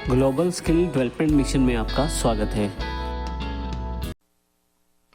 Global skill development mission में आपका स्वागत है।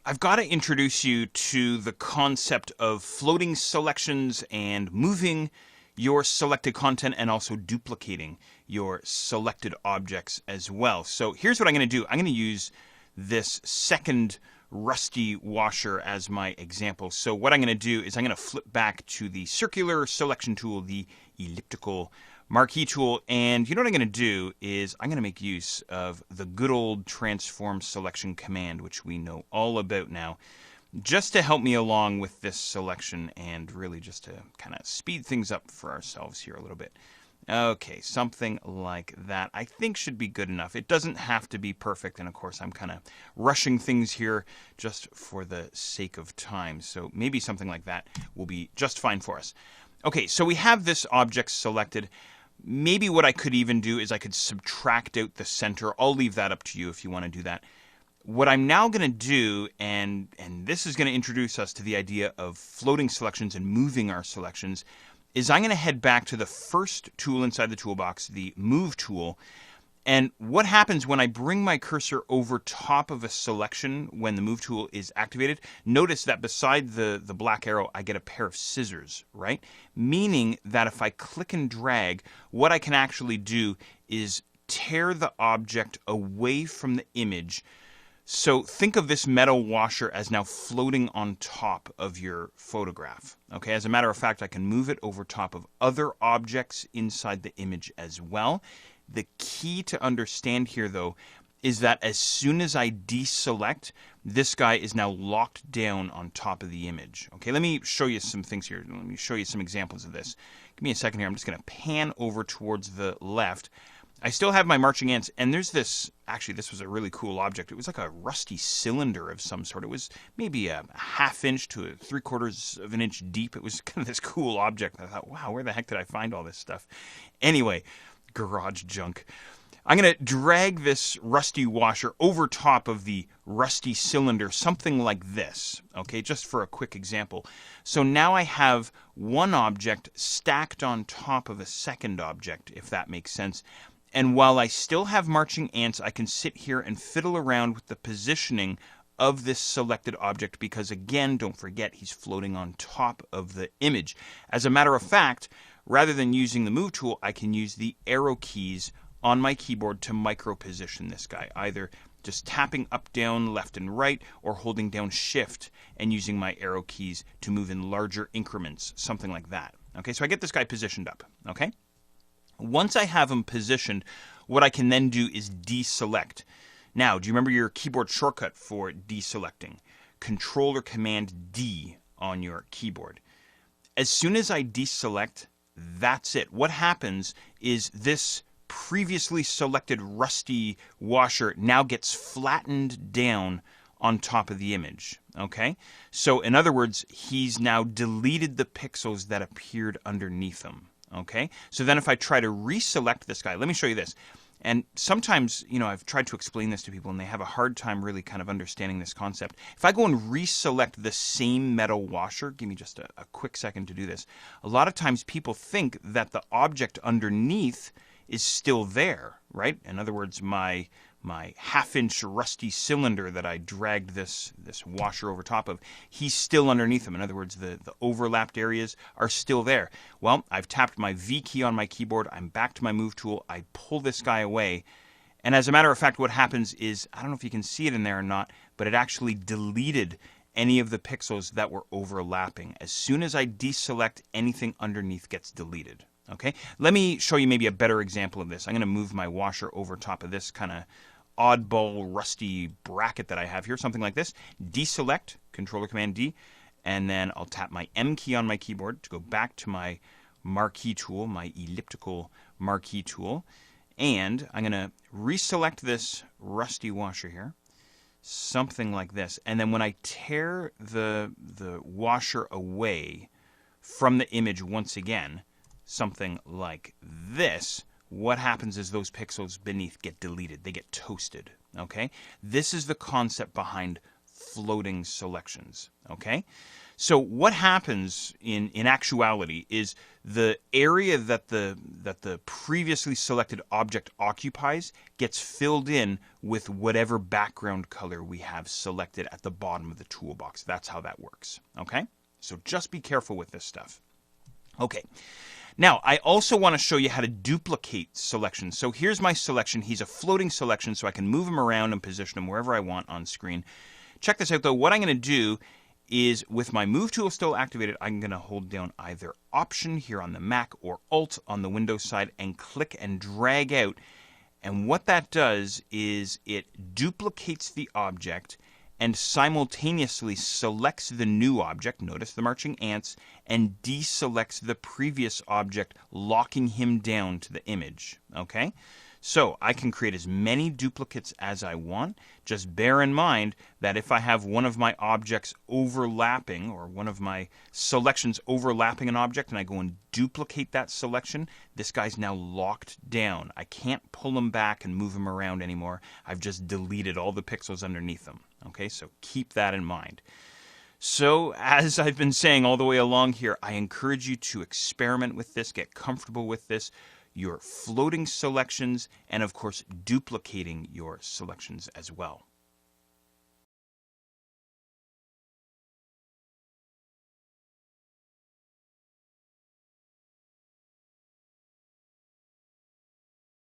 I've got to introduce you to the concept of floating selections and moving your selected content and also duplicating your selected objects as well. So here's what I'm going to do. I'm going to use this second rusty washer as my example. So what I'm going to do is I'm going to flip back to the circular selection tool, the elliptical marquee tool, and you know what I'm going to do is I'm going to make use of the good old transform selection command, which we know all about now, just to help me along with this selection and really just to kind of speed things up for ourselves here a little bit. Okay, something like that I think should be good enough. It doesn't have to be perfect, and of course I'm kind of rushing things here just for the sake of time, so maybe something like that will be just fine for us. Okay, so we have this object selected. Maybe what I could even do is I could subtract out the center. I'll leave that up to you if you want to do that. What I'm now going to do, and this is going to introduce us to the idea of floating selections and moving our selections, is I'm going to head back to the first tool inside the toolbox, the Move tool. And what happens when I bring my cursor over top of a selection when the Move tool is activated? Notice that beside the black arrow, I get a pair of scissors, right? Meaning that if I click and drag, what I can actually do is tear the object away from the image. So think of this metal washer as now floating on top of your photograph. Okay, as a matter of fact, I can move it over top of other objects inside the image as well. The key to understand here, though, is that as soon as I deselect, this guy is now locked down on top of the image. Okay, let me show you some things here. Let me show you some examples of this. Give me a second here. I'm just going to pan over towards the left. I still have my marching ants, and there's this, actually this was a really cool object. It was like a rusty cylinder of some sort. It was maybe a ½ inch to 3/4 of an inch deep. It was kind of this cool object. I thought, wow, where the heck did I find all this stuff? Anyway, garage junk. I'm going to drag this rusty washer over top of the rusty cylinder, something like this, okay, just for a quick example. So now I have one object stacked on top of a second object, if that makes sense. And while I still have marching ants, I can sit here and fiddle around with the positioning of this selected object because, again, don't forget, he's floating on top of the image. As a matter of fact, rather than using the Move tool, I can use the arrow keys on my keyboard to micro-position this guy, either just tapping up, down, left, and right, or holding down Shift and using my arrow keys to move in larger increments, something like that. Okay, so I get this guy positioned up, okay? Once I have him positioned, what I can then do is deselect. Now, do you remember your keyboard shortcut for deselecting? Control or Command D on your keyboard. As soon as I deselect, that's it. What happens is this previously selected rusty washer now gets flattened down on top of the image. Okay? So in other words, he's now deleted the pixels that appeared underneath him. Okay? So then if I try to reselect this guy, let me show you this. And sometimes, you know, I've tried to explain this to people and they have a hard time really kind of understanding this concept. If I go and reselect the same metal washer, give me just a quick second to do this. A lot of times people think that the object underneath is still there, right? In other words, my ½ inch rusty cylinder that I dragged this washer over top of, he's still underneath him. In other words, the overlapped areas are still there. Well, I've tapped my V key on my keyboard. I'm back to my Move tool. I pull this guy away. And as a matter of fact, what happens is, I don't know if you can see it in there or not, but it actually deleted any of the pixels that were overlapping. As soon as I deselect, anything underneath gets deleted. Okay, let me show you maybe a better example of this. I'm going to move my washer over top of this kind of oddball rusty bracket that I have here, something like this. Deselect, Control or Command D, and then I'll tap my M key on my keyboard to go back to my marquee tool, my elliptical marquee tool, and I'm going to reselect this rusty washer here, something like this. And then when I tear the washer away from the image once again, something like this, what happens is those pixels beneath get deleted. They get toasted, okay? This is the concept behind floating selections, okay? So what happens in actuality is the area that the previously selected object occupies gets filled in with whatever background color we have selected at the bottom of the toolbox. That's how that works. Okay? So just be careful with this stuff. Okay. Now, I also want to show you how to duplicate selections. So here's my selection. He's a floating selection, so I can move him around and position him wherever I want on screen. Check this out, though. What I'm going to do is, with my Move tool still activated, I'm going to hold down either Option here on the Mac or Alt on the Windows side and click and drag out. And what that does is it duplicates the object and simultaneously selects the new object, notice the marching ants, and deselects the previous object, locking him down to the image. Okay? So I can create as many duplicates as I want. Just bear in mind that if I have one of my objects overlapping, or one of my selections overlapping an object, and I go and duplicate that selection, this guy's now locked down. I can't pull him back and move him around anymore. I've just deleted all the pixels underneath them. Okay, so keep that in mind. So, as I've been saying all the way along here, I encourage you to experiment with this, get comfortable with this, your floating selections, and of course, duplicating your selections as well.